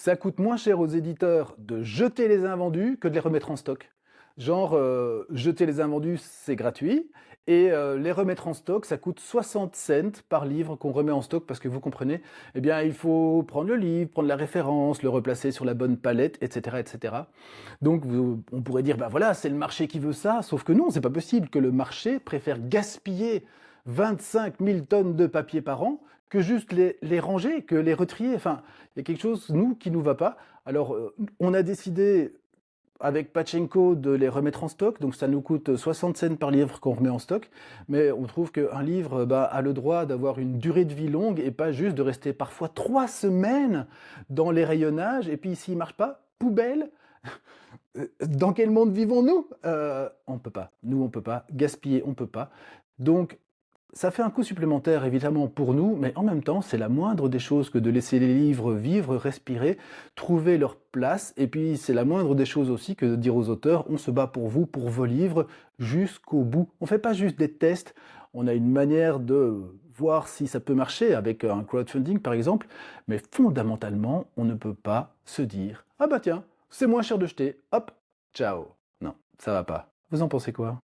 Ça coûte moins cher aux éditeurs de jeter les invendus que de les remettre en stock. Genre, jeter les invendus, c'est gratuit et les remettre en stock, ça coûte 60 cents par livre qu'on remet en stock parce que vous comprenez, eh bien, il faut prendre le livre, prendre la référence, le replacer sur la bonne palette, et cetera, et cetera. Donc on pourrait dire: «Bah, voilà, c'est le marché qui veut ça», sauf que non, c'est pas possible, que le marché préfère gaspiller 25 000 tonnes de papier par an que juste les ranger, que les retrier. Enfin, il y a quelque chose, nous, qui nous va pas. Alors, on a décidé avec Pachenko de les remettre en stock, donc ça nous coûte 60 cents par livre qu'on remet en stock, mais on trouve qu'un livre bah, a le droit d'avoir une durée de vie longue et pas juste de rester parfois 3 semaines dans les rayonnages, et puis s'il marche pas, poubelle. Dans quel monde vivons-nous? On peut pas, nous on peut pas, gaspiller on peut pas. Donc ça fait un coût supplémentaire évidemment pour nous, mais en même temps, c'est la moindre des choses que de laisser les livres vivre, respirer, trouver leur place. Et puis, c'est la moindre des choses aussi que de dire aux auteurs, on se bat pour vous, pour vos livres, jusqu'au bout. On fait pas juste des tests, on a une manière de voir si ça peut marcher avec un crowdfunding par exemple, mais fondamentalement, on ne peut pas se dire, ah bah tiens, c'est moins cher de jeter, hop, ciao. Non, ça va pas. Vous en pensez quoi?